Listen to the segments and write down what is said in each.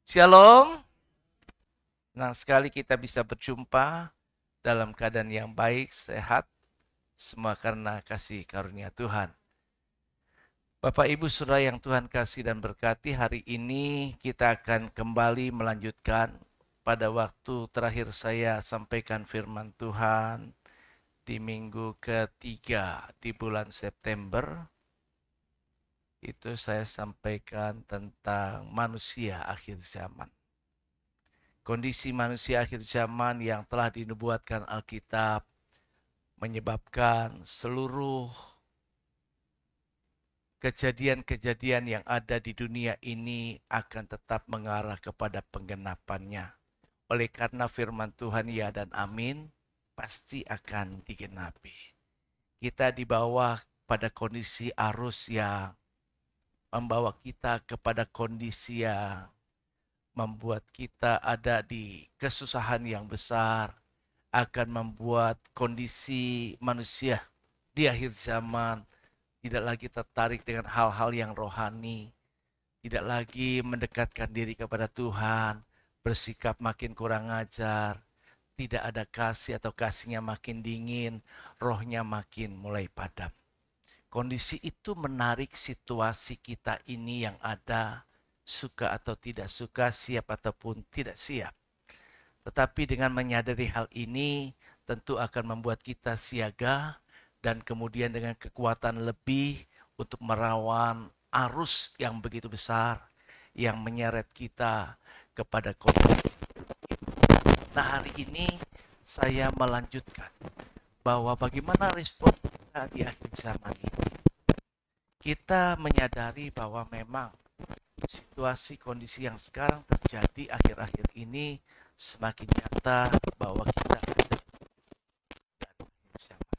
Shalom, senang sekali kita bisa berjumpa dalam keadaan yang baik, sehat, semua karena kasih karunia Tuhan. Bapak Ibu Saudara yang Tuhan kasih dan berkati, hari ini kita akan kembali melanjutkan pada waktu terakhir saya sampaikan firman Tuhan di minggu ketiga di bulan September. Itu saya sampaikan tentang manusia akhir zaman. Kondisi manusia akhir zaman yang telah dinubuatkan Alkitab menyebabkan seluruh kejadian-kejadian yang ada di dunia ini akan tetap mengarah kepada penggenapannya. Oleh karena firman Tuhan ya dan amin, pasti akan digenapi. Kita di bawah pada kondisi arus yang membawa kita kepada kondisi yang membuat kita ada di kesusahan yang besar, akan membuat kondisi manusia di akhir zaman tidak lagi tertarik dengan hal-hal yang rohani, tidak lagi mendekatkan diri kepada Tuhan, bersikap makin kurang ajar, tidak ada kasih atau kasihnya makin dingin, rohnya makin mulai padam. Kondisi itu menarik situasi kita ini yang ada, suka atau tidak suka, siap ataupun tidak siap. Tetapi dengan menyadari hal ini, tentu akan membuat kita siaga dan kemudian dengan kekuatan lebih untuk merawan arus yang begitu besar yang menyeret kita kepada kondisi. Nah, hari ini saya melanjutkan bahwa bagaimana respon kita di akhir zaman ini. Kita menyadari bahwa memang situasi kondisi yang sekarang terjadi akhir-akhir ini semakin nyata bahwa kita ada di akhir zaman.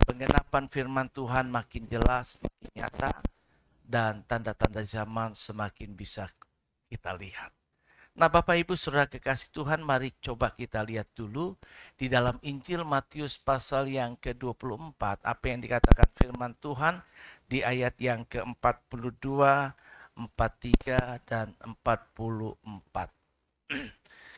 Penggenapan firman Tuhan makin jelas, makin nyata, dan tanda-tanda zaman semakin bisa kita lihat. Nah, Bapak Ibu Saudara kekasih Tuhan, mari coba kita lihat dulu di dalam Injil Matius pasal yang ke-24, apa yang dikatakan firman Tuhan di ayat yang ke-42, 43, dan 44.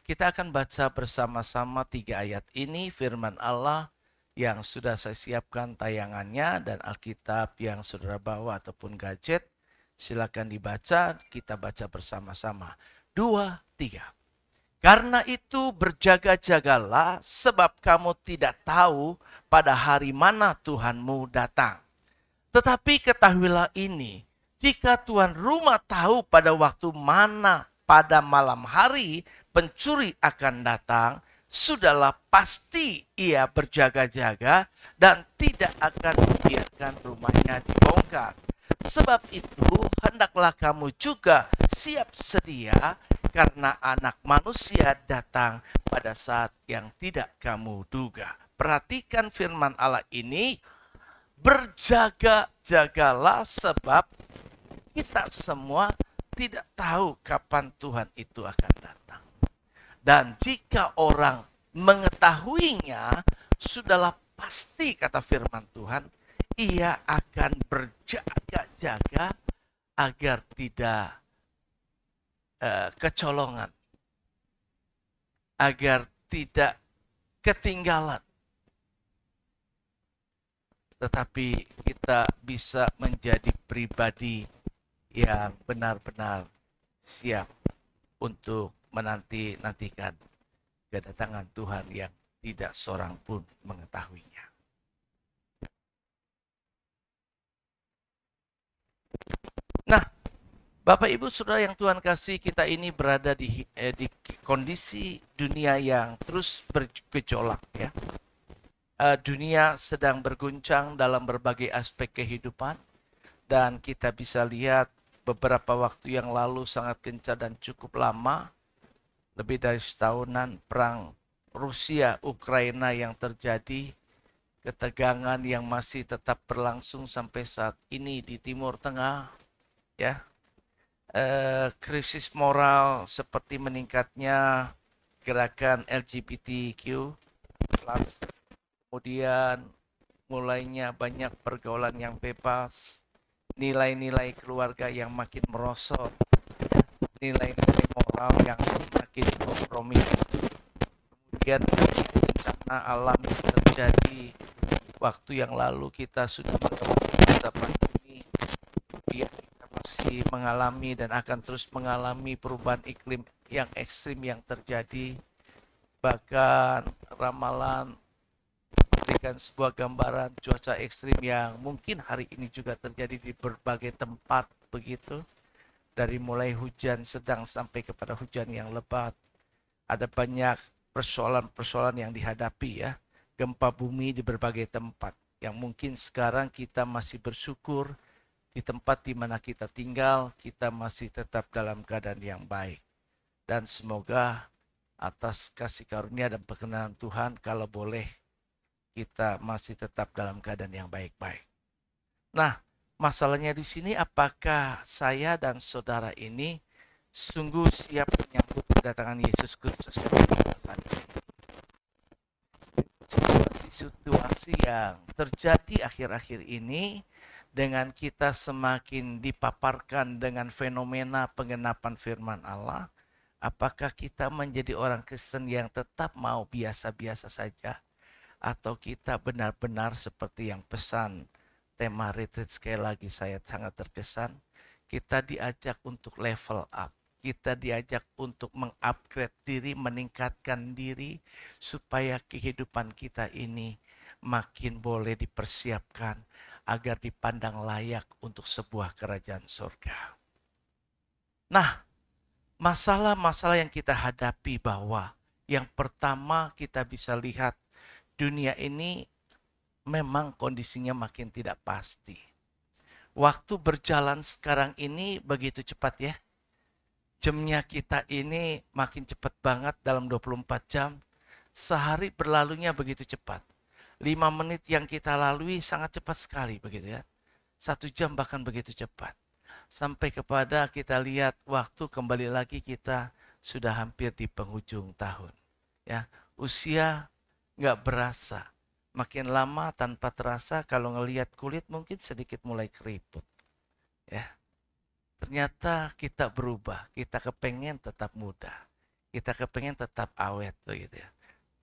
Kita akan baca bersama-sama 3 ayat ini, firman Allah yang sudah saya siapkan tayangannya dan Alkitab yang saudara bawa ataupun gadget. Silakan dibaca, kita baca bersama-sama. 2, 3. Karena itu berjaga-jagalah sebab kamu tidak tahu pada hari mana Tuhanmu datang. Tetapi ketahuilah ini, jika tuan rumah tahu pada waktu mana pada malam hari pencuri akan datang, sudahlah pasti ia berjaga-jaga dan tidak akan membiarkan rumahnya dibongkar. Sebab itu hendaklah kamu juga siap sedia karena anak manusia datang pada saat yang tidak kamu duga. Perhatikan firman Allah ini, berjaga-jagalah sebab kita semua tidak tahu kapan Tuhan itu akan datang. Dan jika orang mengetahuinya, sudahlah pasti kata firman Tuhan, ia akan berjaga-jaga agar tidak kecolongan, agar tidak ketinggalan. Tetapi kita bisa menjadi pribadi yang benar-benar siap untuk menantikan kedatangan Tuhan yang tidak seorang pun mengetahuinya. Nah, Bapak Ibu Saudara yang Tuhan kasih, kita ini berada di kondisi dunia yang terus bergejolak ya. Dunia sedang berguncang dalam berbagai aspek kehidupan dan kita bisa lihat beberapa waktu yang lalu sangat gencar dan cukup lama, lebih dari setahunan perang Rusia Ukraina yang terjadi, ketegangan yang masih tetap berlangsung sampai saat ini di Timur Tengah ya. Krisis moral seperti meningkatnya gerakan LGBTQ+, kemudian mulainya banyak pergaulan yang bebas, nilai-nilai keluarga yang makin merosot, nilai-nilai moral hal yang semakin kompromi. Kemudian bencana alam yang terjadi waktu yang lalu kita sudah mengalami masa pandemi, kemudian kita masih mengalami dan akan terus mengalami perubahan iklim yang ekstrim yang terjadi. Bahkan ramalan memberikan sebuah gambaran cuaca ekstrim yang mungkin hari ini juga terjadi di berbagai tempat begitu. Dari mulai hujan sedang sampai kepada hujan yang lebat. Ada banyak persoalan-persoalan yang dihadapi ya. Gempa bumi di berbagai tempat. Yang mungkin sekarang kita masih bersyukur di tempat di mana kita tinggal, kita masih tetap dalam keadaan yang baik. Dan semoga atas kasih karunia dan perkenan Tuhan, kalau boleh kita masih tetap dalam keadaan yang baik-baik. Nah, masalahnya di sini apakah saya dan saudara ini sungguh siap menyambut kedatangan Yesus Kristus yang situasi yang terjadi akhir-akhir ini dengan kita semakin dipaparkan dengan fenomena penggenapan firman Allah. Apakah kita menjadi orang Kristen yang tetap mau biasa-biasa saja? Atau kita benar-benar seperti yang pesan tema retreat, sekali lagi saya sangat terkesan. Kita diajak untuk level up. Kita diajak untuk mengupgrade diri, meningkatkan diri. Supaya kehidupan kita ini makin boleh dipersiapkan agar dipandang layak untuk sebuah kerajaan surga. Nah, masalah-masalah yang kita hadapi bahwa yang pertama kita bisa lihat dunia ini memang kondisinya makin tidak pasti. Waktu berjalan sekarang ini begitu cepat ya. Jamnya kita ini makin cepat banget dalam 24 jam. Sehari berlalunya begitu cepat. 5 menit yang kita lalui sangat cepat sekali begitu ya. 1 jam bahkan begitu cepat. Sampai kepada kita lihat waktu kembali lagi kita sudah hampir di penghujung tahun. Ya, usia nggak berasa. Makin lama tanpa terasa kalau ngelihat kulit mungkin sedikit mulai keriput. Ya, ternyata kita berubah. Kita kepengen tetap muda. Kita kepengen tetap awet begitu ya.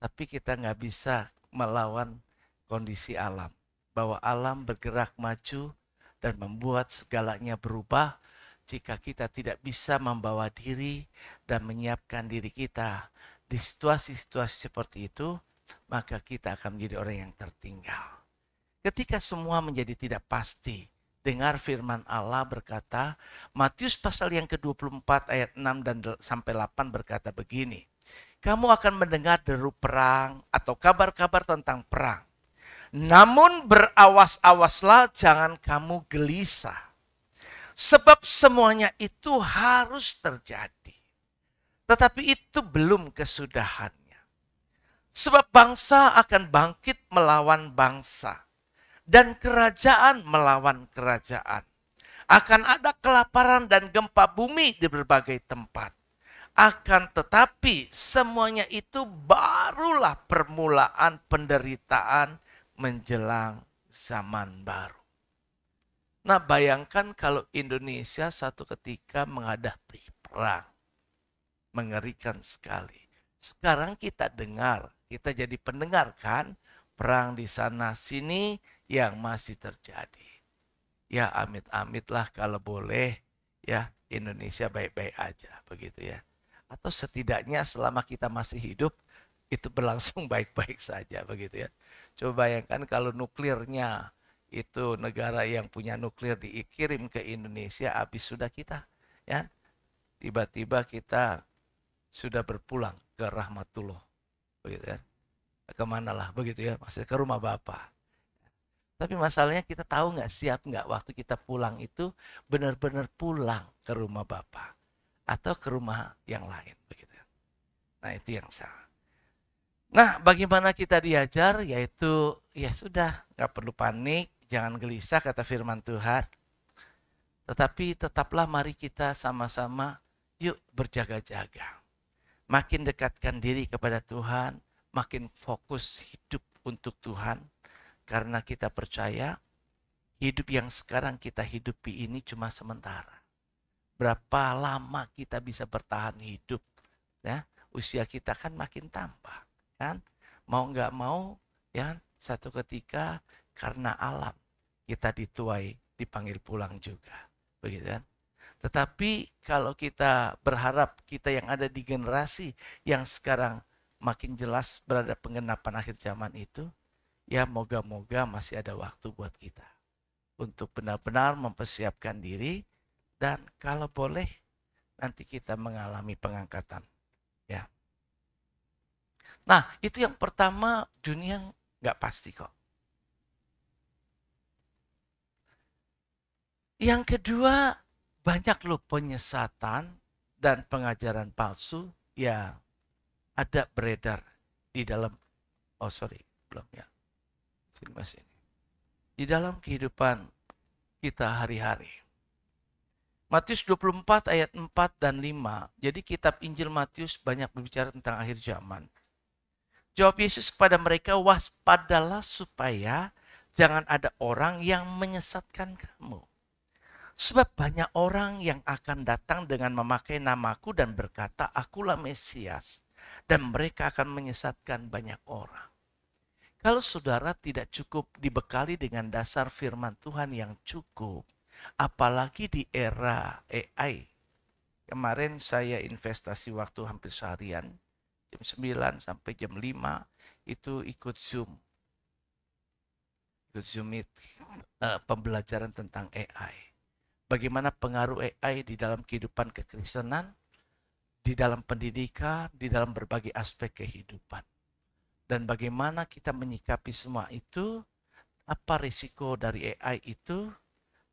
Tapi kita nggak bisa melawan kondisi alam. Bahwa alam bergerak maju dan membuat segalanya berubah jika kita tidak bisa membawa diri dan menyiapkan diri kita di situasi-situasi seperti itu, maka kita akan menjadi orang yang tertinggal. Ketika semua menjadi tidak pasti, dengar firman Allah berkata, Matius pasal yang ke-24 ayat 6 dan sampai 8 berkata begini, kamu akan mendengar deru perang atau kabar-kabar tentang perang. Namun berawas-awaslah, jangan kamu gelisah. Sebab semuanya itu harus terjadi. Tetapi itu belum kesudahannya. Sebab bangsa akan bangkit melawan bangsa. Dan kerajaan melawan kerajaan. Akan ada kelaparan dan gempa bumi di berbagai tempat. Akan tetapi semuanya itu barulah permulaan penderitaan menjelang zaman baru. Nah, bayangkan kalau Indonesia satu ketika menghadapi perang. Mengerikan sekali. Sekarang kita dengar, kita jadi pendengar kan, perang di sana sini yang masih terjadi. Ya amit-amitlah kalau boleh ya Indonesia baik-baik aja begitu ya. Atau setidaknya selama kita masih hidup itu berlangsung baik-baik saja begitu ya. Coba bayangkan kalau nuklirnya itu negara yang punya nuklir dikirim ke Indonesia, habis sudah kita ya. Tiba-tiba kita sudah berpulang ke rahmatullah begitu ya. Kemana lah begitu ya, maksudnya ke rumah Bapa. Tapi masalahnya kita tahu nggak, siap nggak waktu kita pulang itu benar-benar pulang ke rumah Bapa atau ke rumah yang lain begitu. Nah, itu yang salah. Nah, bagaimana kita diajar? Yaitu, ya sudah, gak perlu panik, jangan gelisah kata firman Tuhan. Tetapi tetaplah mari kita sama-sama, yuk berjaga-jaga. Makin dekatkan diri kepada Tuhan, makin fokus hidup untuk Tuhan. Karena kita percaya, hidup yang sekarang kita hidupi ini cuma sementara. berapa lama kita bisa bertahan hidup. Ya, usia kita kan makin tambah, kan? Mau nggak mau, ya, satu ketika karena alam kita dituai, dipanggil pulang juga, begitu kan? Tetapi kalau kita berharap kita yang ada di generasi yang sekarang makin jelas berada penggenapan akhir zaman itu, ya moga-moga masih ada waktu buat kita untuk benar-benar mempersiapkan diri dan kalau boleh nanti kita mengalami pengangkatan. Ya. Nah, itu yang pertama, dunia nggak pasti kok. Yang kedua, banyak loh penyesatan dan pengajaran palsu yang ada beredar di dalam, belum ya. Di dalam kehidupan kita hari-hari. Matius 24 ayat 4 dan 5. Jadi kitab Injil Matius banyak berbicara tentang akhir zaman. Jawab Yesus kepada mereka, waspadalah supaya jangan ada orang yang menyesatkan kamu. Sebab banyak orang yang akan datang dengan memakai namaku dan berkata, akulah Mesias. Dan mereka akan menyesatkan banyak orang. Kalau saudara tidak cukup dibekali dengan dasar firman Tuhan yang cukup, apalagi di era AI. Kemarin saya investasi waktu hampir seharian, jam 9 sampai jam 5 itu ikut Zoom. Ikut Zoom Meet, pembelajaran tentang AI. Bagaimana pengaruh AI di dalam kehidupan kekristenan, di dalam pendidikan, di dalam berbagai aspek kehidupan. Dan bagaimana kita menyikapi semua itu, apa risiko dari AI itu,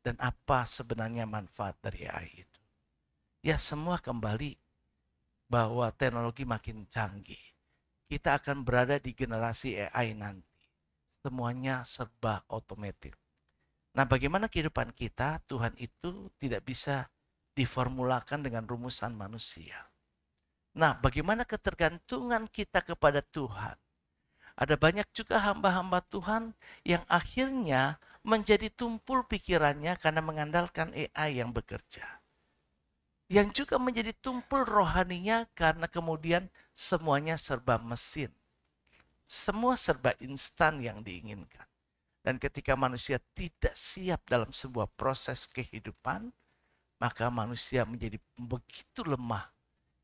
dan apa sebenarnya manfaat dari AI itu. Ya semua kembali bahwa teknologi makin canggih. Kita akan berada di generasi AI nanti. Semuanya serba otomatis. Nah bagaimana kehidupan kita, Tuhan itu tidak bisa diformulakan dengan rumusan manusia. Nah bagaimana ketergantungan kita kepada Tuhan. Ada banyak juga hamba-hamba Tuhan yang akhirnya menjadi tumpul pikirannya karena mengandalkan AI yang bekerja. Yang juga menjadi tumpul rohaninya karena kemudian semuanya serba mesin. Semua serba instan yang diinginkan. Dan ketika manusia tidak siap dalam sebuah proses kehidupan, maka manusia menjadi begitu lemah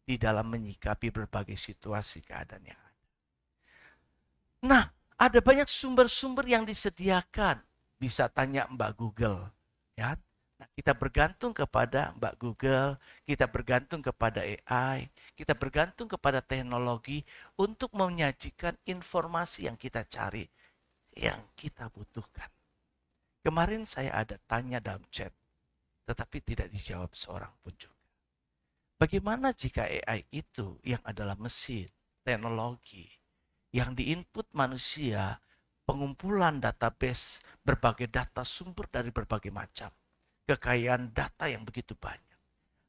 di dalam menyikapi berbagai situasi keadaan yang ada. Nah, ada banyak sumber-sumber yang disediakan. Bisa tanya Mbak Google. Ya. Nah, kita bergantung kepada Mbak Google, kita bergantung kepada AI, kita bergantung kepada teknologi untuk menyajikan informasi yang kita cari, yang kita butuhkan. Kemarin saya ada tanya dalam chat, tetapi tidak dijawab seorang pun juga. Bagaimana jika AI itu yang adalah mesin, teknologi, yang diinput manusia, pengumpulan database, berbagai data sumber dari berbagai macam, kekayaan data yang begitu banyak.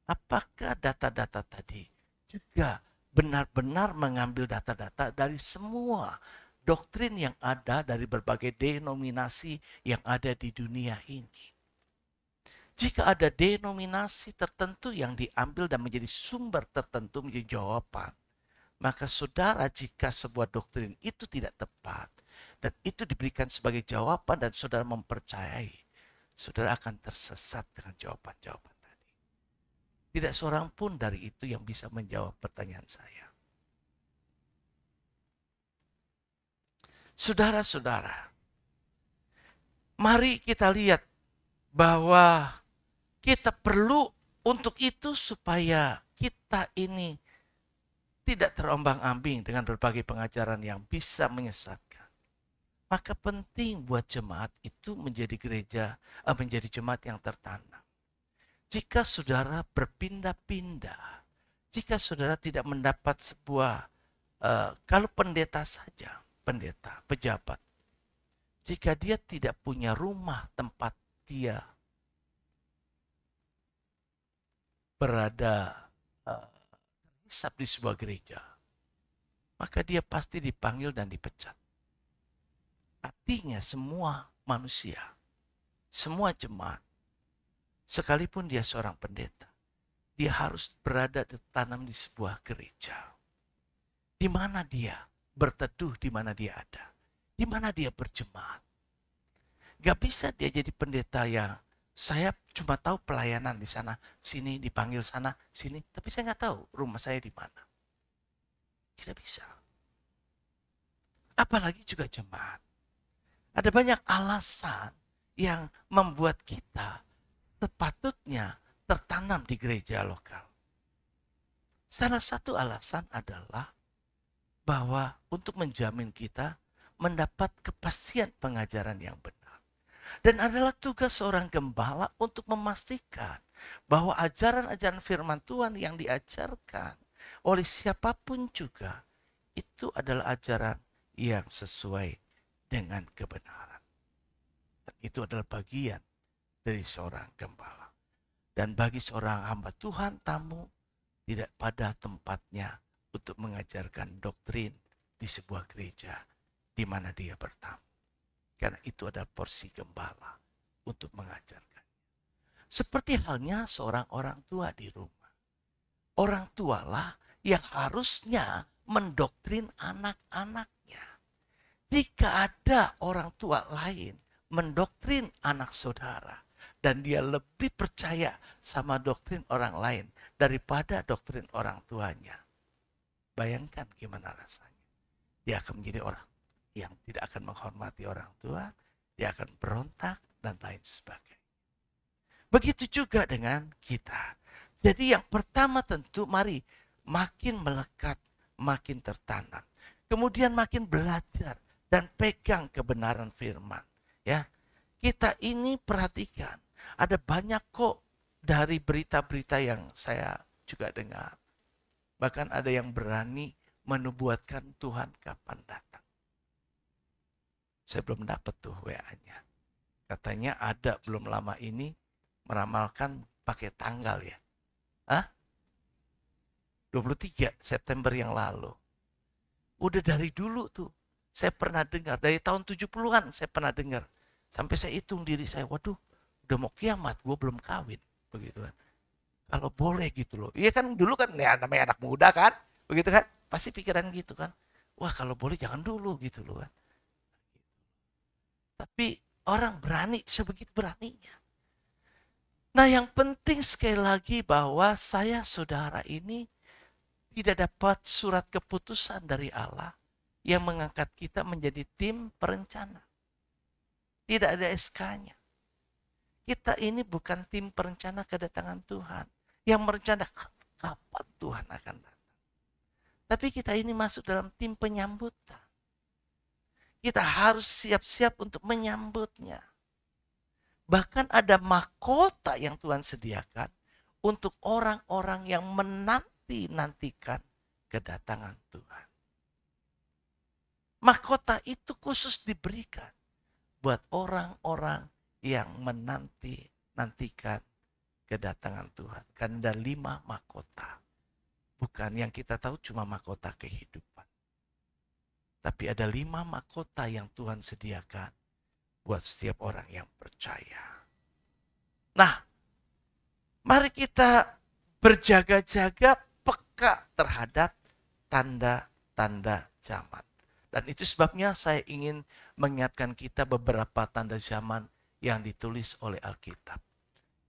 Apakah data-data tadi juga benar-benar mengambil data-data dari semua doktrin yang ada dari berbagai denominasi yang ada di dunia ini? Jika ada denominasi tertentu yang diambil dan menjadi sumber tertentu menjadi jawaban, maka saudara jika sebuah doktrin itu tidak tepat dan itu diberikan sebagai jawaban dan saudara mempercayai, saudara akan tersesat dengan jawaban-jawaban tadi. Tidak seorang pun dari itu yang bisa menjawab pertanyaan saya. Saudara-saudara, mari kita lihat bahwa kita perlu untuk itu supaya kita ini tidak terombang-ambing dengan berbagai pengajaran yang bisa menyesatkan. Maka penting buat jemaat itu menjadi menjadi jemaat yang tertanam. Jika saudara berpindah-pindah, jika saudara tidak mendapat sebuah, kalau pendeta saja, pendeta, pejabat, jika dia tidak punya rumah tempat dia berada, hisap di sebuah gereja, maka dia pasti dipanggil dan dipecat. Artinya semua manusia, semua jemaat, sekalipun dia seorang pendeta, dia harus berada ditanam di sebuah gereja. Di mana dia berteduh, di mana dia ada. Di mana dia berjemaat. Gak bisa dia jadi pendeta yang saya cuma tahu pelayanan di sana, sini, dipanggil sana, sini. Tapi saya nggak tahu rumah saya di mana. Tidak bisa. Apalagi juga jemaat. Ada banyak alasan yang membuat kita sepatutnya tertanam di gereja lokal. Salah satu alasan adalah bahwa untuk menjamin kita mendapat kepastian pengajaran yang benar. Dan adalah tugas seorang gembala untuk memastikan bahwa ajaran-ajaran firman Tuhan yang diajarkan oleh siapapun juga itu adalah ajaran yang sesuai dengan kebenaran. Dan itu adalah bagian dari seorang gembala. Dan bagi seorang hamba Tuhan tamu tidak pada tempatnya untuk mengajarkan doktrin di sebuah gereja di mana dia bertamu. Karena itu adalah porsi gembala untuk mengajarkan. Seperti halnya seorang orang tua di rumah. Orang tualah yang harusnya mendoktrin anak-anaknya. Jika ada orang tua lain mendoktrin anak saudara dan dia lebih percaya sama doktrin orang lain daripada doktrin orang tuanya, bayangkan gimana rasanya. Dia akan menjadi orang yang tidak akan menghormati orang tua, dia akan berontak dan lain sebagainya. Begitu juga dengan kita. Jadi yang pertama tentu mari makin melekat, makin tertanam. Kemudian makin belajar dan pegang kebenaran firman. Ya, kita ini perhatikan, ada banyak kok dari berita-berita yang saya juga dengar. Bahkan ada yang berani menubuatkan Tuhan kapan datang. Saya belum dapat tuh WA-nya. Katanya ada belum lama ini meramalkan pakai tanggal ya. 23 September yang lalu. Udah dari dulu tuh. Saya pernah dengar, dari tahun 70-an saya pernah dengar. Sampai saya hitung diri saya, waduh, udah mau kiamat, gue belum kawin. Begitu kan. Kalau boleh gitu loh. Iya kan dulu kan, ya namanya anak muda kan. Begitu kan, pasti pikiran gitu kan. Wah kalau boleh jangan dulu gitu loh kan. Tapi orang berani, sebegitu beraninya. Nah yang penting sekali lagi bahwa saya saudara ini tidak dapat surat keputusan dari Allah yang mengangkat kita menjadi tim perencana. Tidak ada SK-nya. Kita ini bukan tim perencana kedatangan Tuhan. Yang merencanakan kapan Tuhan akan datang. Tapi kita ini masuk dalam tim penyambutan. Kita harus siap-siap untuk menyambutnya. Bahkan ada mahkota yang Tuhan sediakan untuk orang-orang yang menanti-nantikan kedatangan Tuhan. Mahkota itu khusus diberikan buat orang-orang yang menanti-nantikan kedatangan Tuhan. Karena ada 5 mahkota. Bukan yang kita tahu cuma mahkota kehidupan. Tapi ada 5 mahkota yang Tuhan sediakan buat setiap orang yang percaya. Nah, mari kita berjaga-jaga peka terhadap tanda-tanda zaman. Dan itu sebabnya saya ingin mengingatkan kita beberapa tanda zaman yang ditulis oleh Alkitab.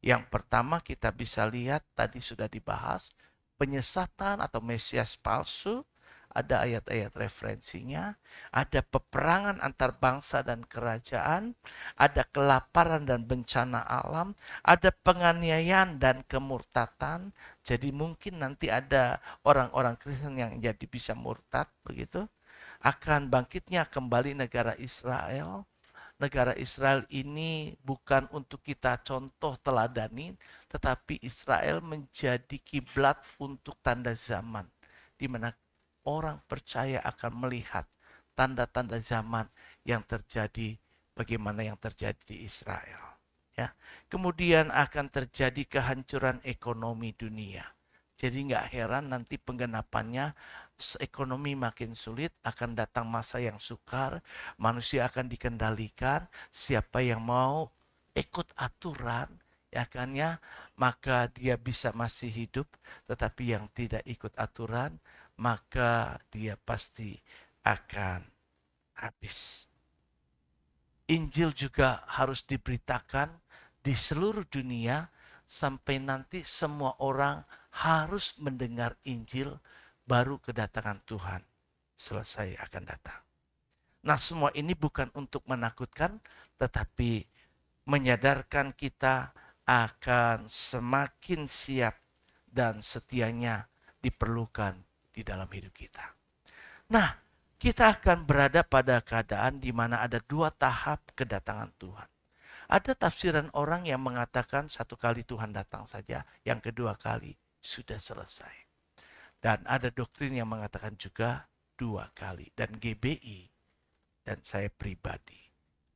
Yang pertama kita bisa lihat tadi sudah dibahas penyesatan atau Mesias palsu. Ada ayat-ayat referensinya, ada peperangan antar bangsa dan kerajaan, ada kelaparan dan bencana alam, ada penganiayaan dan kemurtatan. Jadi mungkin nanti ada orang-orang Kristen yang jadi bisa murtad begitu. Akan bangkitnya kembali negara Israel. Negara Israel ini bukan untuk kita contoh teladani, tetapi Israel menjadi kiblat untuk tanda zaman, di mana orang percaya akan melihat tanda-tanda zaman yang terjadi, bagaimana yang terjadi di Israel. Ya, kemudian akan terjadi kehancuran ekonomi dunia. Jadi nggak heran nanti penggenapannya ekonomi makin sulit, akan datang masa yang sukar, manusia akan dikendalikan, siapa yang mau ikut aturan, ya kan ya, maka dia bisa masih hidup. Tetapi yang tidak ikut aturan, maka dia pasti akan habis. Injil juga harus diberitakan di seluruh dunia sampai nanti semua orang harus mendengar Injil, baru kedatangan Tuhan selesai akan datang. Nah, semua ini bukan untuk menakutkan, tetapi menyadarkan kita akan semakin siap dan setianya diperlukan di dalam hidup kita. Nah, kita akan berada pada keadaan di mana ada dua tahap kedatangan Tuhan. Ada tafsiran orang yang mengatakan satu kali Tuhan datang saja, yang kedua kali sudah selesai. Dan ada doktrin yang mengatakan juga dua kali. Dan GBI dan saya pribadi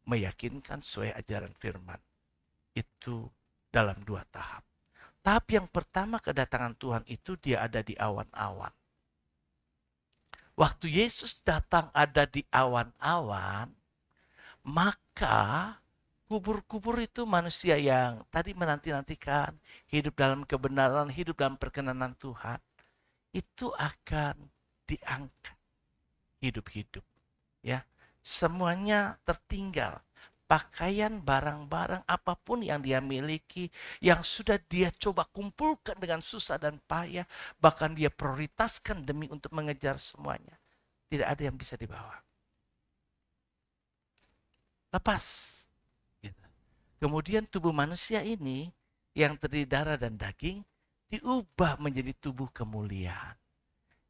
meyakinkan sesuai ajaran firman itu dalam dua tahap. Tahap yang pertama kedatangan Tuhan itu dia ada di awan-awan. Waktu Yesus datang ada di awan-awan, maka kubur-kubur itu manusia yang tadi menanti-nantikan hidup dalam kebenaran, hidup dalam perkenanan Tuhan, itu akan diangkat hidup-hidup. Ya, semuanya tertinggal. Pakaian, barang-barang, apapun yang dia miliki, yang sudah dia coba kumpulkan dengan susah dan payah, bahkan dia prioritaskan demi untuk mengejar semuanya. Tidak ada yang bisa dibawa. Lepas. Gitu. Kemudian tubuh manusia ini, yang terdiri darah dan daging, diubah menjadi tubuh kemuliaan.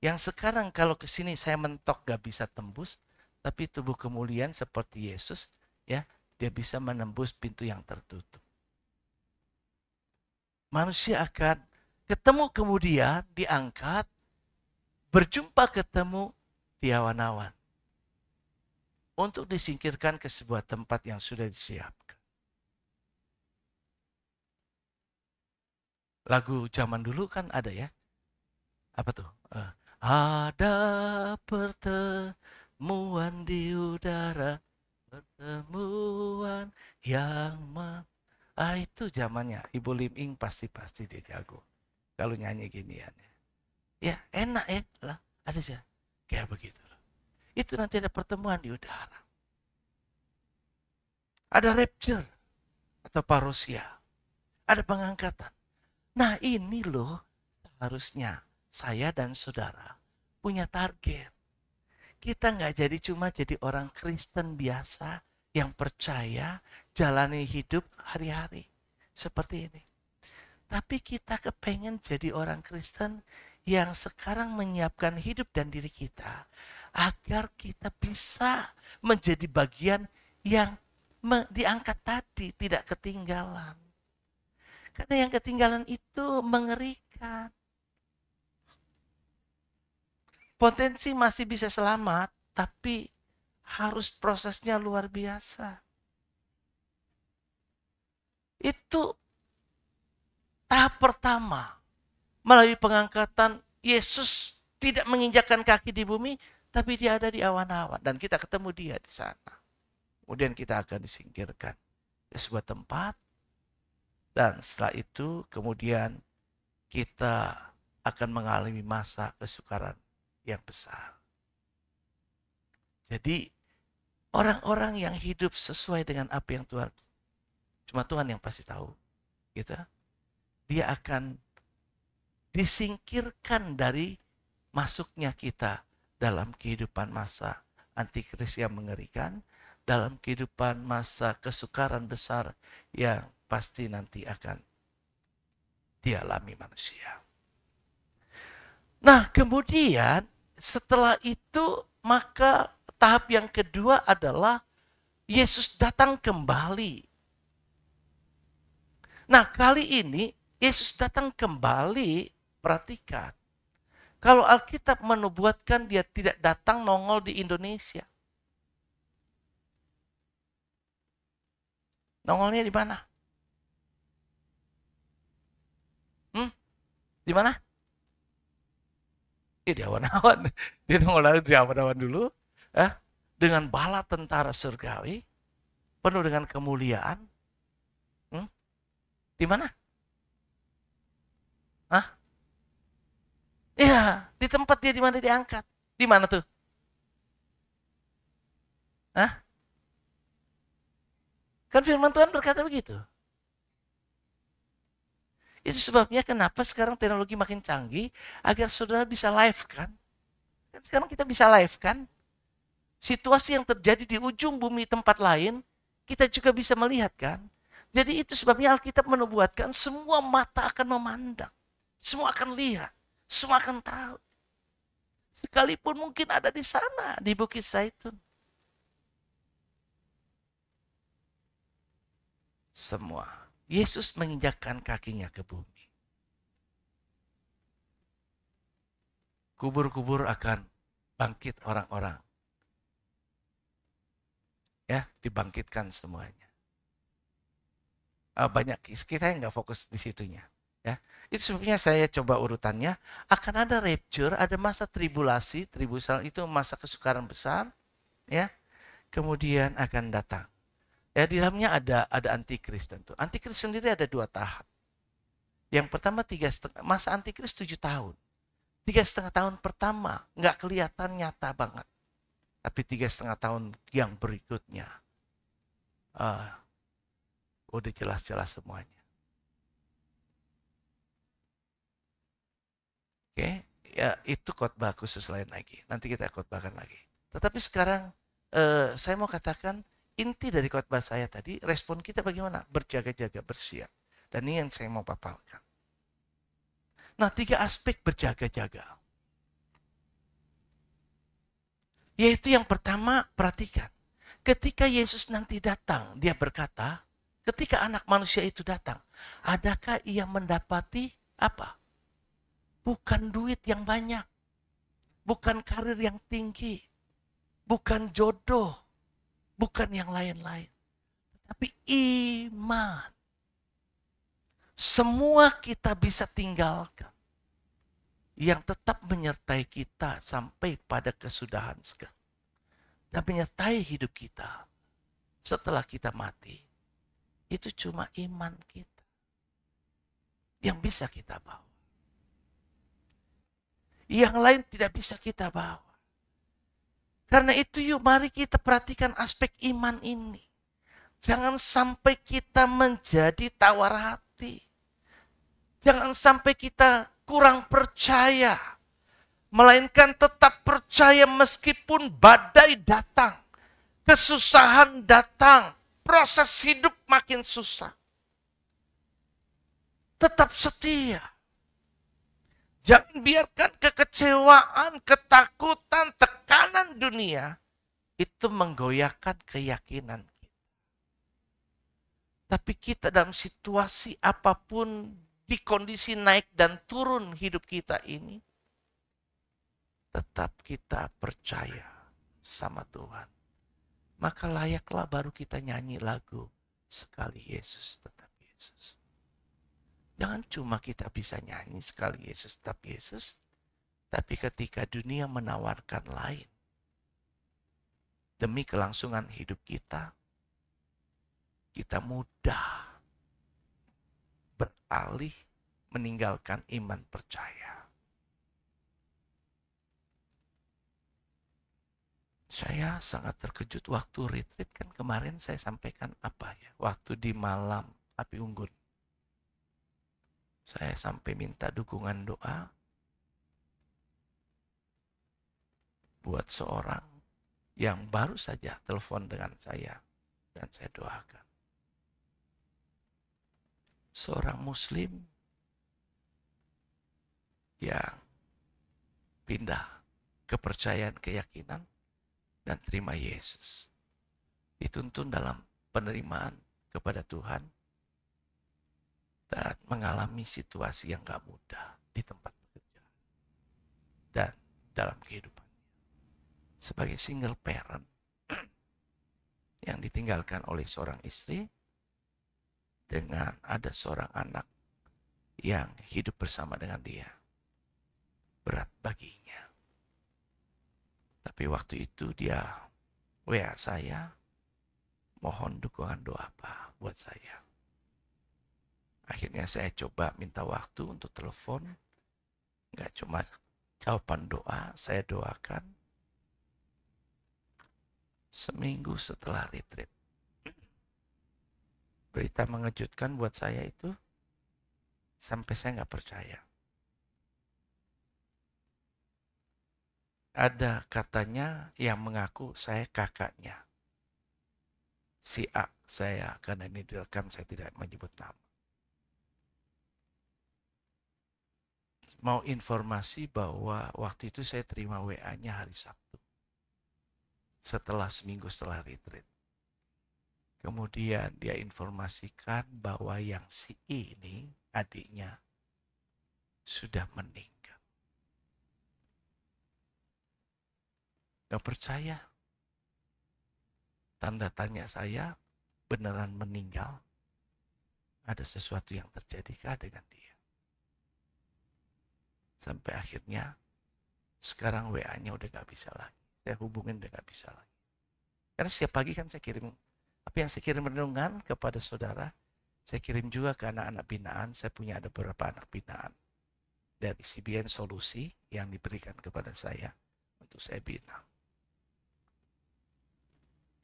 Yang sekarang kalau ke sini saya mentok gak bisa tembus, tapi tubuh kemuliaan seperti Yesus, ya, dia bisa menembus pintu yang tertutup. Manusia akan ketemu kemudian diangkat, berjumpa ketemu di awan-awan. Untuk disingkirkan ke sebuah tempat yang sudah disiapkan. Lagu zaman dulu kan ada ya. Apa tuh? Ada pertemuan di udara. Pertemuan yang itu zamannya Ibu Lim Ing pasti dia jago kalau nyanyi ginian ya. Enak ya lah, ada sih kayak begitu loh. Itu nanti ada pertemuan di udara, ada rapture atau parousia, ada pengangkatan. Nah ini loh seharusnya saya dan saudara punya target. Kita nggak cuma jadi orang Kristen biasa yang percaya jalani hidup hari-hari seperti ini. Tapi kita kepengen jadi orang Kristen yang sekarang menyiapkan hidup dan diri kita agar kita bisa menjadi bagian yang diangkat tadi, tidak ketinggalan. Karena yang ketinggalan itu mengerikan. Potensi masih bisa selamat, tapi harus prosesnya luar biasa. Itu tahap pertama. Melalui pengangkatan, Yesus tidak menginjakkan kaki di bumi, tapi dia ada di awan-awan. Dan kita ketemu dia di sana. Kemudian kita akan disingkirkan ke sebuah tempat. Dan setelah itu, kemudian kita akan mengalami masa kesukaran yang besar. Jadi orang-orang yang hidup sesuai dengan apa yang Tuhan, cuma Tuhan yang pasti tahu, gitu. Dia akan disingkirkan dari masuknya kita dalam kehidupan masa antikris yang mengerikan, dalam kehidupan masa kesukaran besar yang pasti nanti akan dialami manusia. Nah, kemudian setelah itu maka tahap yang kedua adalah Yesus datang kembali. Nah, kali ini Yesus datang kembali, perhatikan. Kalau Alkitab menubuatkan dia tidak datang nongol di Indonesia. Nongolnya di mana? Di mana? Di awan-awan. Dia nongol di awan-awan dulu. Dengan bala tentara surgawi. Penuh dengan kemuliaan. Di mana? Hah? Ya, di tempat dia di mana diangkat. Di mana tuh? Hah? Kan firman Tuhan berkata begitu. Itu sebabnya kenapa sekarang teknologi makin canggih agar saudara bisa live kan. Kan sekarang kita bisa live kan. Situasi yang terjadi di ujung bumi tempat lain, kita juga bisa melihat kan. Jadi itu sebabnya Alkitab menubuatkan semua mata akan memandang. Semua akan lihat. Semua akan tahu. Sekalipun mungkin ada di sana, di Bukit Zaitun. Semua. Yesus menginjakkan kakinya ke bumi. Kubur-kubur akan bangkit orang-orang. Ya, dibangkitkan semuanya. Banyak kita yang nggak fokus di situnya. Ya, itu sebabnya saya coba urutannya. Akan ada rapture, ada masa tribulasi, tribulasi itu masa kesukaran besar, ya. Kemudian akan datang. Ya, di dalamnya ada antikris tentu. Antikris sendiri ada 2 tahap. Yang pertama 3,5, masa antikris 7 tahun. 3,5 tahun pertama nggak kelihatan nyata banget. Tapi 3,5 tahun yang berikutnya, udah jelas-jelas semuanya. Oke, ya itu khotbah khusus lain lagi. Nanti kita khotbahkan lagi. Tetapi sekarang saya mau katakan inti dari khotbah saya tadi, respon kita bagaimana? Berjaga-jaga, bersiap. Dan ini yang saya mau paparkan. Nah, 3 aspek berjaga-jaga. Yaitu yang pertama, perhatikan. Ketika Yesus nanti datang, dia berkata, ketika anak manusia itu datang, adakah ia mendapati apa? Bukan duit yang banyak, bukan karir yang tinggi, bukan jodoh, bukan yang lain-lain. Tapi iman. Semua kita bisa tinggalkan. Yang tetap menyertai kita sampai pada kesudahan segala. Dan menyertai hidup kita setelah kita mati. Itu cuma iman kita yang bisa kita bawa. Yang lain tidak bisa kita bawa. Karena itu yuk mari kita perhatikan aspek iman ini. Jangan sampai kita menjadi tawar hati. Jangan sampai kita kurang percaya. Melainkan tetap percaya meskipun badai datang. Kesusahan datang. Proses hidup makin susah. Tetap setia. Jangan biarkan kekecewaan, ketakutan, tekanan dunia itu menggoyahkan keyakinan kita. Tapi kita dalam situasi apapun, di kondisi naik dan turun hidup kita ini, tetap kita percaya sama Tuhan. Maka layaklah baru kita nyanyi lagu sekali Yesus tetap Yesus. Jangan cuma kita bisa nyanyi sekali Yesus tetap Yesus, tapi ketika dunia menawarkan lain, demi kelangsungan hidup kita mudah beralih meninggalkan iman percaya. Saya sangat terkejut waktu retreat kan kemarin saya sampaikan apa ya, waktu di malam api unggun. Saya sampai minta dukungan doa buat seorang yang baru saja telepon dengan saya dan saya doakan. Seorang muslim yang pindah kepercayaan keyakinan dan terima Yesus. Dituntun dalam penerimaan kepada Tuhan dan mengalami situasi yang gak mudah di tempat bekerja dan dalam kehidupannya. Sebagai single parent yang ditinggalkan oleh seorang istri dengan ada seorang anak yang hidup bersama dengan dia. Berat baginya. Tapi waktu itu dia WA saya, mohon dukungan doa Pak buat saya. Akhirnya saya coba minta waktu untuk telepon. Nggak cuma jawaban doa, saya doakan. Seminggu setelah retreat. Berita mengejutkan buat saya itu, sampai saya nggak percaya. Ada katanya yang mengaku saya kakaknya. Si A, saya, karena ini direkam saya tidak menyebut nama. Mau informasi bahwa waktu itu saya terima WA-nya hari Sabtu. Setelah seminggu setelah retreat. Kemudian dia informasikan bahwa yang si I ini, adiknya, sudah meninggal. Gak percaya. Tanda tanya saya, beneran meninggal? Ada sesuatu yang terjadikah dengan dia? Sampai akhirnya, sekarang WA-nya udah gak bisa lagi. Saya hubungin udah gak bisa lagi. Karena setiap pagi kan saya kirim, apa yang saya kirim renungan kepada saudara, saya kirim juga ke anak-anak binaan. Saya punya ada beberapa anak binaan dari CBN Solusi yang diberikan kepada saya untuk saya bina.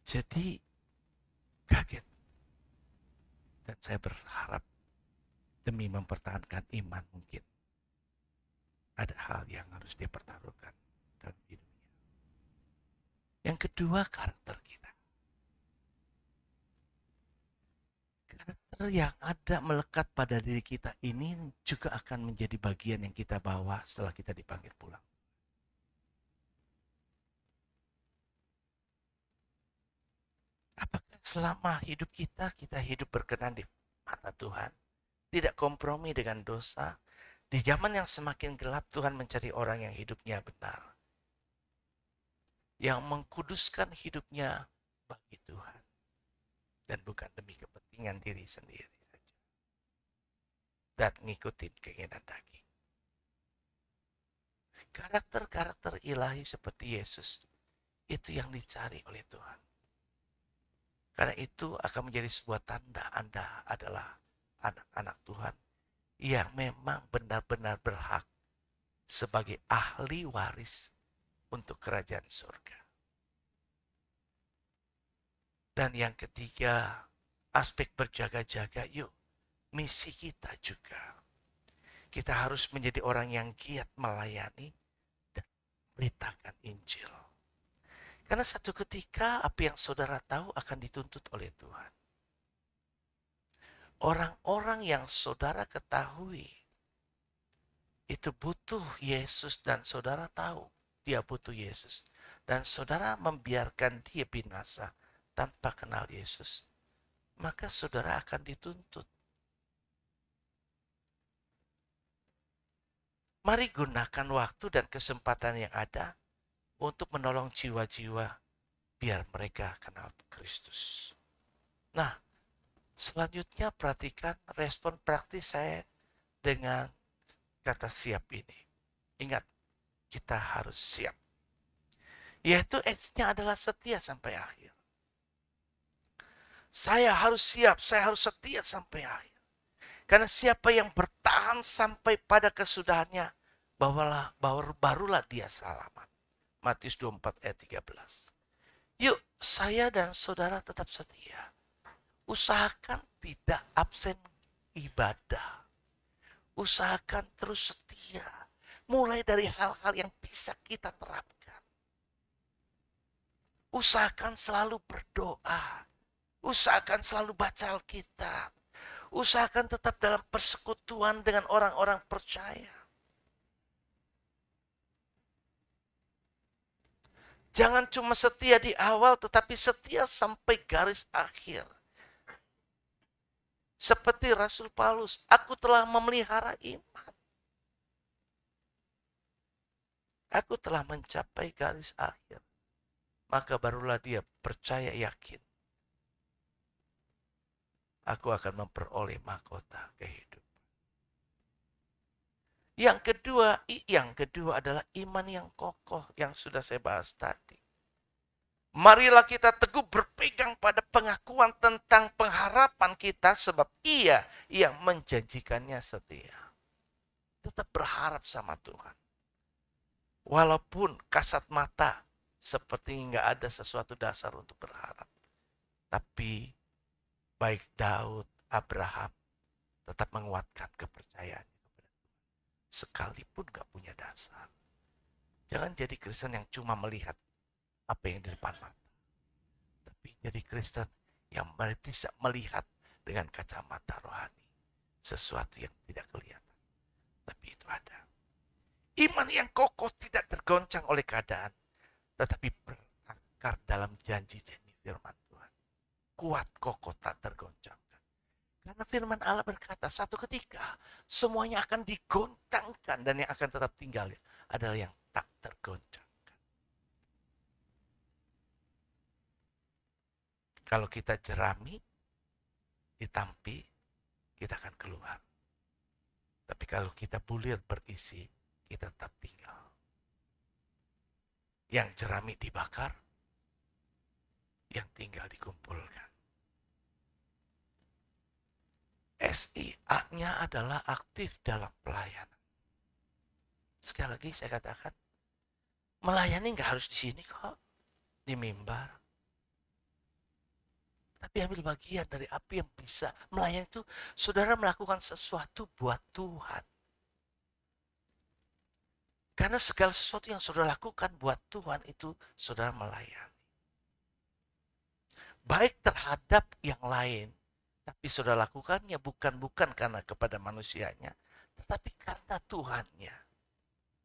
Jadi kaget. Dan saya berharap demi mempertahankan iman mungkin ada hal yang harus dia pertaruhkan dalam hidupnya. Yang kedua, karakter kita. Karakter yang ada melekat pada diri kita ini juga akan menjadi bagian yang kita bawa setelah kita dipanggil pulang. Apakah selama hidup kita hidup berkenan di mata Tuhan? Tidak kompromi dengan dosa. Di zaman yang semakin gelap, Tuhan mencari orang yang hidupnya benar. Yang mengkuduskan hidupnya bagi Tuhan. Dan bukan demi kepentingan diri sendiri saja. Dan ngikutin keinginan daging. Karakter-karakter ilahi seperti Yesus, itu yang dicari oleh Tuhan. Karena itu akan menjadi sebuah tanda Anda adalah anak-anak Tuhan yang memang benar-benar berhak sebagai ahli waris untuk kerajaan surga. Dan yang ketiga, aspek berjaga-jaga. Yuk, misi kita juga. Kita harus menjadi orang yang giat melayani dan beritakan Injil. Karena satu ketika apa yang saudara tahu akan dituntut oleh Tuhan. Orang-orang yang saudara ketahui itu butuh Yesus dan saudara tahu dia butuh Yesus. Dan saudara membiarkan dia binasa tanpa kenal Yesus. Maka saudara akan dituntut. Mari gunakan waktu dan kesempatan yang ada untuk menolong jiwa-jiwa biar mereka kenal Kristus. Nah, selanjutnya perhatikan respon praktis saya dengan kata siap ini. Ingat, kita harus siap. Yaitu S-nya adalah setia sampai akhir. Saya harus siap, saya harus setia sampai akhir. Karena siapa yang bertahan sampai pada kesudahannya, barulah dia selamat. Matius 24 ayat 13. Yuk, saya dan saudara tetap setia. Usahakan tidak absen ibadah. Usahakan terus setia. Mulai dari hal-hal yang bisa kita terapkan. Usahakan selalu berdoa. Usahakan selalu baca Alkitab. Usahakan tetap dalam persekutuan dengan orang-orang percaya. Jangan cuma setia di awal, tetapi setia sampai garis akhir. Seperti Rasul Paulus, aku telah memelihara iman. Aku telah mencapai garis akhir. Maka barulah dia percaya yakin. Aku akan memperoleh mahkota kehidupan. Yang kedua adalah iman yang kokoh yang sudah saya bahas tadi. Marilah kita teguh berpegang pada pengakuan tentang pengharapan kita sebab Ia yang menjanjikannya setia. Tetap berharap sama Tuhan. Walaupun kasat mata seperti nggak ada sesuatu dasar untuk berharap. Tapi baik Daud, Abraham tetap menguatkan kepercayaannya kepada Tuhan. Sekalipun nggak punya dasar. Jangan jadi Kristen yang cuma melihat apa yang di depan mata. Tapi jadi Kristen yang bisa melihat dengan kacamata rohani. Sesuatu yang tidak kelihatan. Tapi itu ada. Iman yang kokoh tidak tergoncang oleh keadaan. Tetapi berakar dalam janji-janji firman Tuhan. Kuat kokoh tak tergoncangkan. Karena firman Allah berkata satu ketika semuanya akan digoncangkan. Dan yang akan tetap tinggal adalah yang tak tergoncang. Kalau kita jerami, ditampi, kita akan keluar. Tapi kalau kita bulir berisi, kita tetap tinggal. Yang jerami dibakar, yang tinggal dikumpulkan. SIA-nya adalah aktif dalam pelayanan. Sekali lagi saya katakan, melayani nggak harus di sini kok, di mimbar. Tapi ambil bagian dari api yang bisa melayani itu, saudara melakukan sesuatu buat Tuhan. Karena segala sesuatu yang saudara lakukan buat Tuhan itu saudara melayani. Baik terhadap yang lain, tapi saudara lakukannya bukan karena kepada manusianya, tetapi karena Tuhannya.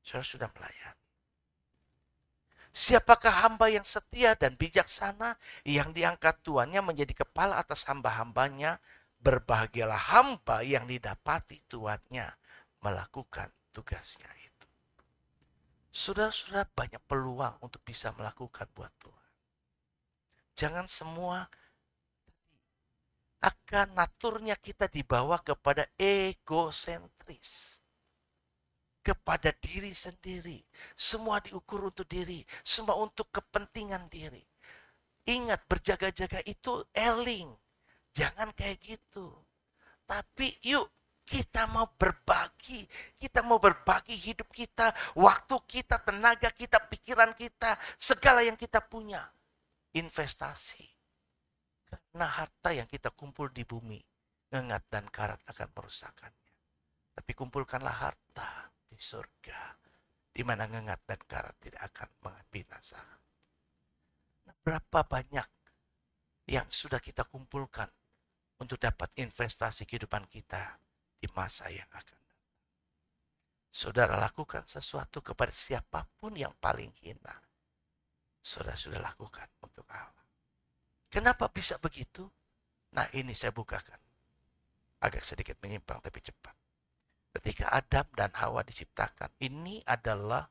Saudara sudah melayani. Siapakah hamba yang setia dan bijaksana yang diangkat tuannya menjadi kepala atas hamba-hambanya? Berbahagialah hamba yang didapati tuannya melakukan tugasnya itu. Saudara-saudara banyak peluang untuk bisa melakukan buat Tuhan. Jangan semua akan naturnya kita dibawa kepada egosentris. Kepada diri sendiri. Semua diukur untuk diri. Semua untuk kepentingan diri. Ingat, berjaga-jaga itu eling. Jangan kayak gitu. Tapi yuk, kita mau berbagi. Kita mau berbagi hidup kita. Waktu kita, tenaga kita, pikiran kita. Segala yang kita punya. Investasi. Karena harta yang kita kumpul di bumi. Ngengat dan karat akan merusakkannya. Tapi kumpulkanlah harta di surga, di mana ngengat dan karat tidak akan binasa. Nah, berapa banyak yang sudah kita kumpulkan untuk dapat investasi kehidupan kita di masa yang akan datang. Saudara lakukan sesuatu kepada siapapun yang paling hina. Saudara sudah lakukan untuk Allah. Kenapa bisa begitu? Nah, ini saya bukakan. Agak sedikit menyimpang tapi cepat. Ketika Adam dan Hawa diciptakan, ini adalah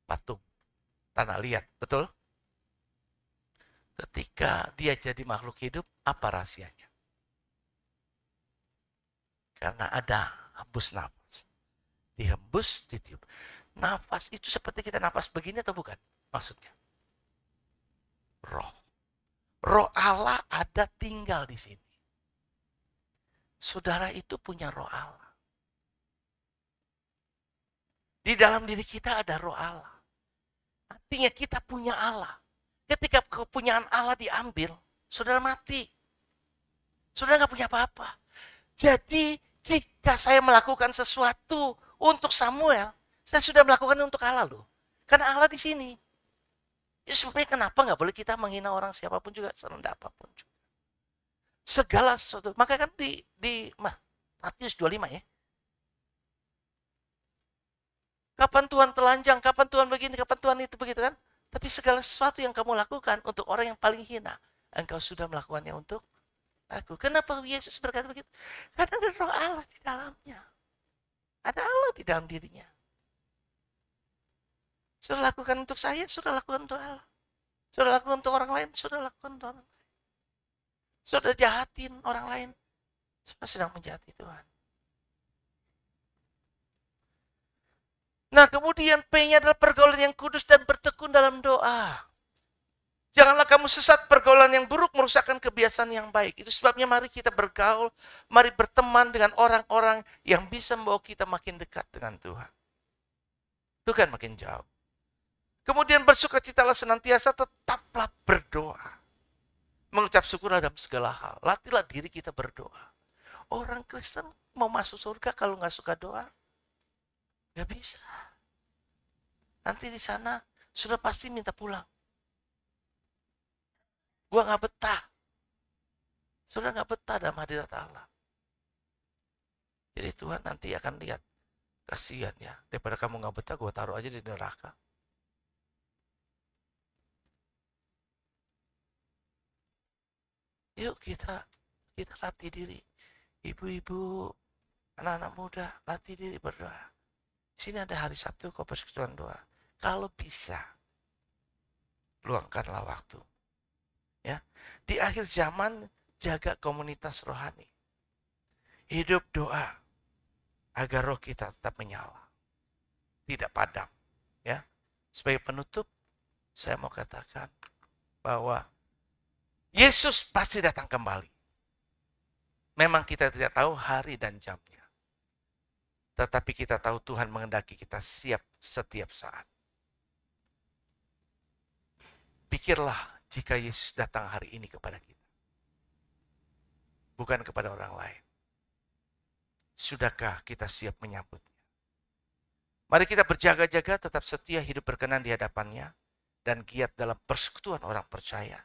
patung tanah liat, betul? Ketika dia jadi makhluk hidup, apa rahasianya? Karena ada hembus nafas. Dihembus, ditiup. Nafas itu seperti kita nafas begini atau bukan? Maksudnya. Roh. Roh Allah ada tinggal di sini. Saudara itu punya roh Allah. Di dalam diri kita ada roh Allah. Artinya kita punya Allah. Ketika kepunyaan Allah diambil, saudara mati. Saudara nggak punya apa-apa. Jadi jika saya melakukan sesuatu untuk Samuel, saya sudah melakukan untuk Allah loh. Karena Allah di sini. Ya, supaya kenapa nggak boleh kita menghina orang siapapun juga, serendah apapun juga. Segala sesuatu. Maka kan di Matius 25 ya. Kapan Tuhan telanjang, kapan Tuhan begini, kapan Tuhan itu begitu kan? Tapi segala sesuatu yang kamu lakukan untuk orang yang paling hina, engkau sudah melakukannya untuk aku. Kenapa Yesus berkata begitu? Karena ada roh Allah di dalamnya. Ada Allah di dalam dirinya. Sudah lakukan untuk saya, sudah lakukan untuk Allah. Sudah lakukan untuk orang lain, sudah lakukan untuk orang lain. Sudah jahatin orang lain, sudah sedang menjahati Tuhan. Nah, kemudian P-nya adalah pergaulan yang kudus dan bertekun dalam doa. Janganlah kamu kamu sesat, pergaulan yang buruk merusakkan kebiasaan yang baik. Itu sebabnya mari kita bergaul, mari berteman dengan orang-orang yang bisa membawa kita makin dekat dengan Tuhan. Bukan makin jauh. Kemudian bersukacitalah senantiasa, tetaplah berdoa. Mengucap syukur dalam segala hal. Latihlah diri kita berdoa. Orang Kristen mau masuk surga kalau nggak suka doa? Nggak bisa. Nanti di sana sudah pasti minta pulang. Gua nggak betah. Sudah nggak betah dalam hadirat Allah. Jadi Tuhan nanti akan lihat. Kasihan ya. Daripada kamu nggak betah, gua taruh aja di neraka. Yuk kita latih diri. Ibu-ibu, anak-anak muda, latih diri berdoa. Di sini ada hari Sabtu kok persekutuan doa. Kalau bisa, luangkanlah waktu. Ya, di akhir zaman jaga komunitas rohani. Hidup doa agar roh kita tetap menyala, tidak padam. Ya, sebagai penutup, saya mau katakan bahwa Yesus pasti datang kembali. Memang kita tidak tahu hari dan jamnya. Tetapi kita tahu Tuhan menghendaki kita siap setiap saat. Pikirlah jika Yesus datang hari ini kepada kita. Bukan kepada orang lain. Sudahkah kita siap menyambutnya? Mari kita berjaga-jaga, tetap setia, hidup berkenan di hadapannya. Dan giat dalam persekutuan orang percaya.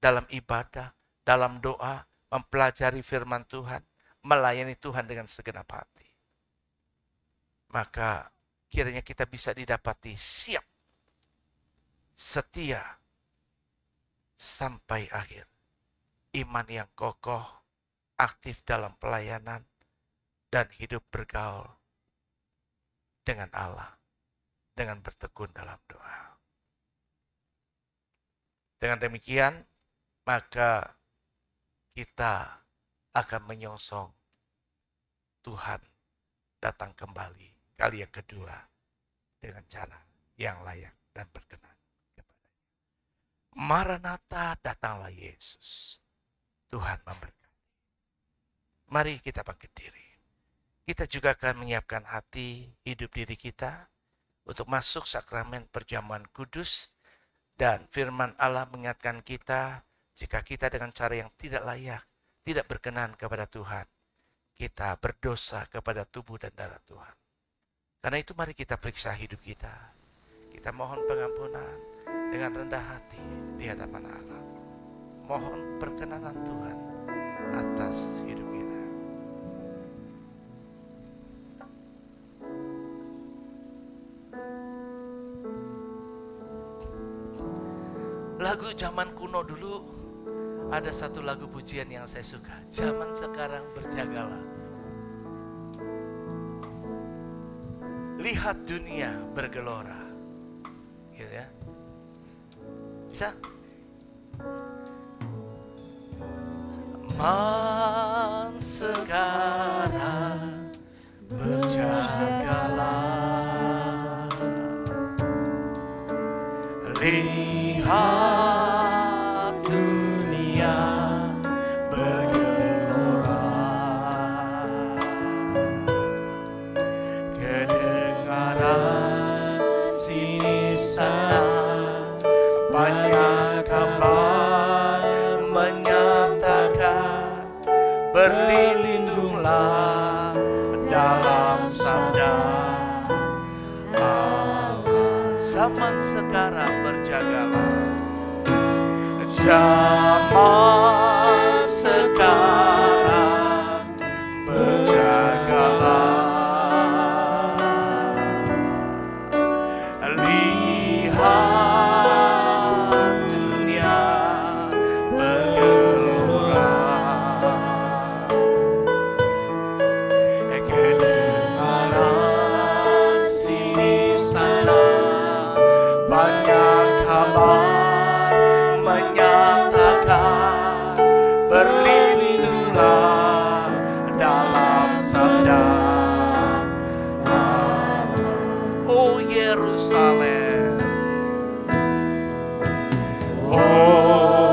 Dalam ibadah, dalam doa, mempelajari firman Tuhan, melayani Tuhan dengan segenap hati. Maka kiranya kita bisa didapati siap, setia, sampai akhir. Iman yang kokoh, aktif dalam pelayanan, dan hidup bergaul dengan Allah, dengan bertekun dalam doa. Dengan demikian, maka kita akan menyongsong Tuhan datang kembali kali yang kedua dengan cara yang layak dan berkenan kepadanya. Maranatha, datanglah Yesus. Tuhan memberkati. Mari kita bangkit diri. Kita juga akan menyiapkan hati, hidup diri kita untuk masuk sakramen perjamuan kudus, dan firman Allah mengingatkan kita jika kita dengan cara yang tidak layak, tidak berkenan kepada Tuhan, kita berdosa kepada tubuh dan darah Tuhan. Karena itu mari kita periksa hidup kita. Kita mohon pengampunan dengan rendah hati di hadapan Allah. Mohon perkenanan Tuhan atas hidup kita. Lagu zaman kuno dulu, ada satu lagu pujian yang saya suka. Zaman sekarang berjagalah. Lihat dunia bergelora. Gitu ya. Bisa? Zaman sekarang berjagalah. Lihat berlindunglah dalam sabda Allah. Zaman sekarang berjagalah. Zaman sekarang berjagalah. Lihat dunia bergelora. Kedengaran sini sana banyak kabar menyatakan, berlindunglah dalam sabda Allah. Oh Yerusalem, oh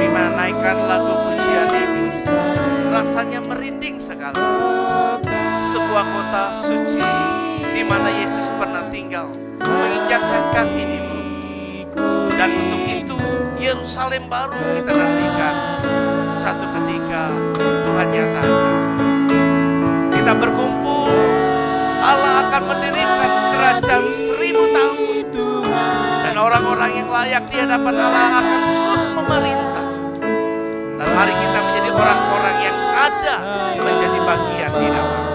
menaikkan lagu pujian ini, rasanya merinding sekali. Sebuah kota suci di mana Yesus pernah tinggal, menginjakkan kaki di bumi. Dan untuk itu Yerusalem baru kita nantikan. Satu ketika Tuhan nyatakan, kita berkumpul, Allah akan mendirikan kerajaan 1000 tahun. Dan orang-orang yang layak di hadapan Allah akan turut memerintah. Dan mari kita menjadi orang-orang yang ada menjadi bagian di dalamnya.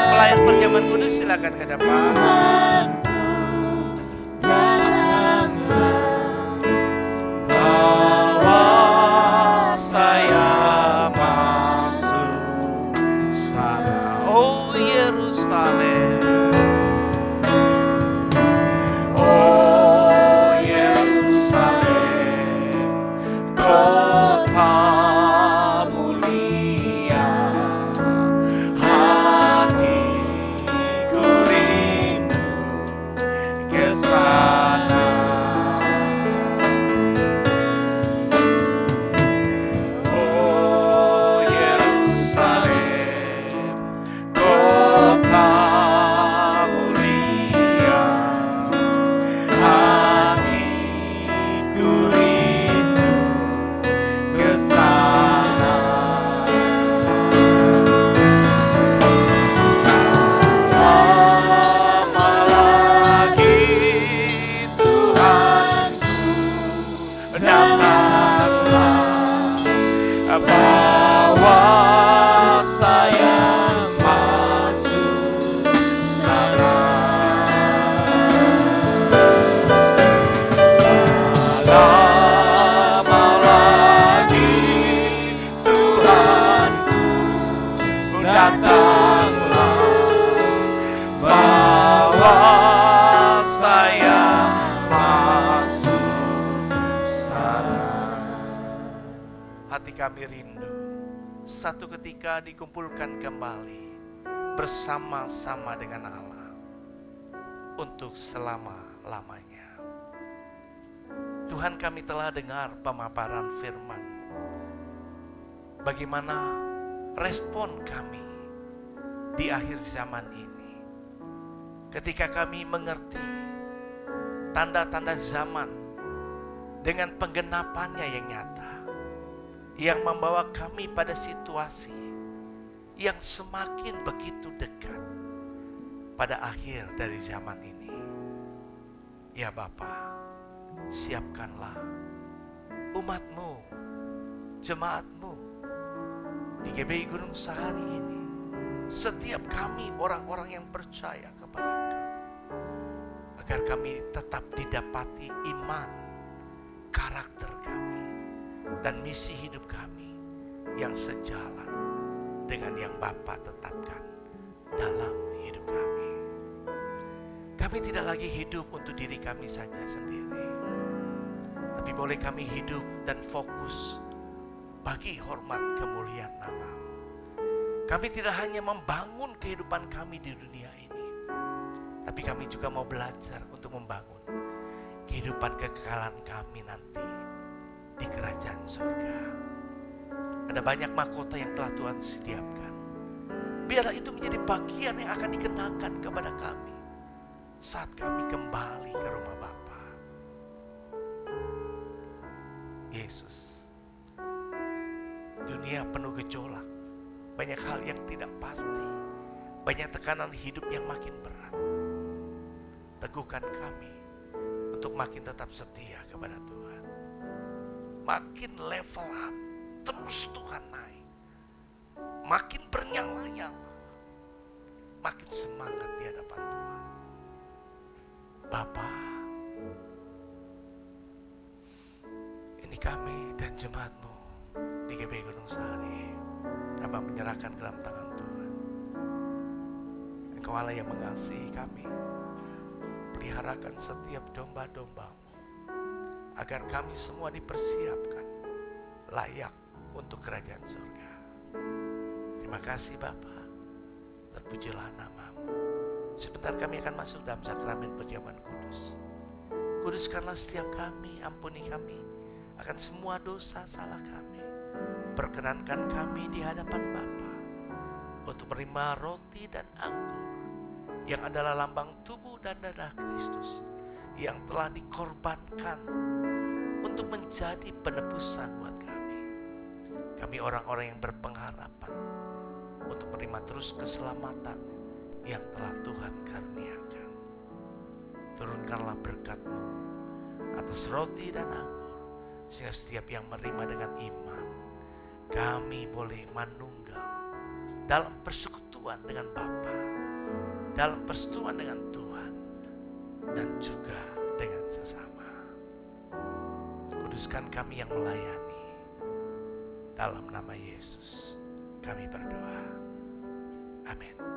Pelayan perjamuan kudus silakan ke depan. Satu ketika dikumpulkan kembali bersama-sama dengan Allah untuk selama-lamanya. Tuhan, kami telah dengar pemaparan firman. Bagaimana respon kami di akhir zaman ini ketika kami mengerti tanda-tanda zaman dengan penggenapannya yang nyata, yang membawa kami pada situasi yang semakin begitu dekat pada akhir dari zaman ini. Ya Bapa, siapkanlah umat-Mu, jemaat-Mu di GBI Gunung Sahari ini, setiap kami orang-orang yang percaya kepada Engkau, agar kami tetap didapati iman, karakter kami, dan misi hidup kami yang sejalan dengan yang Bapa tetapkan dalam hidup kami. Kami tidak lagi hidup untuk diri kami saja sendiri, tapi boleh kami hidup dan fokus bagi hormat kemuliaan nama-Mu. Kami tidak hanya membangun kehidupan kami di dunia ini, tapi kami juga mau belajar untuk membangun kehidupan kekekalan kami nanti di kerajaan surga. Ada banyak mahkota yang telah Tuhan sediakan. Biarlah itu menjadi bagian yang akan dikenakan kepada kami saat kami kembali ke rumah Bapa. Yesus, dunia penuh gejolak, banyak hal yang tidak pasti, banyak tekanan hidup yang makin berat. Teguhkan kami untuk makin tetap setia kepada Tuhan. Makin level up, terus Tuhan naik. Makin bernyala-nyala, makin semangat di hadapan Tuhan. Bapa, ini kami dan jemaat-Mu di GBI Gunung Sahari. Kami menyerahkan ke dalam tangan Tuhan. Engkau Allah yang mengasihi kami. Peliharakan setiap domba-domba-Mu, agar kami semua dipersiapkan layak untuk kerajaan surga. Terima kasih Bapa, terpujilah namamu. Sebentar kami akan masuk dalam sakramen perjamuan kudus. Kuduskanlah setiap kami, ampuni kami akan semua dosa salah kami. Perkenankan kami di hadapan Bapa untuk menerima roti dan anggur yang adalah lambang tubuh dan darah Kristus yang telah dikorbankan untuk menjadi penebusan buat kami. Kami orang-orang yang berpengharapan untuk menerima terus keselamatan yang telah Tuhan karuniakan. Turunkanlah berkat-Mu atas roti dan anggur, sehingga setiap yang menerima dengan iman, kami boleh manunggal dalam persekutuan dengan Bapa, dalam persekutuan dengan Tuhan, dan juga dengan sesama. Kuduskan kami yang melayani. Dalam nama Yesus kami berdoa. Amin.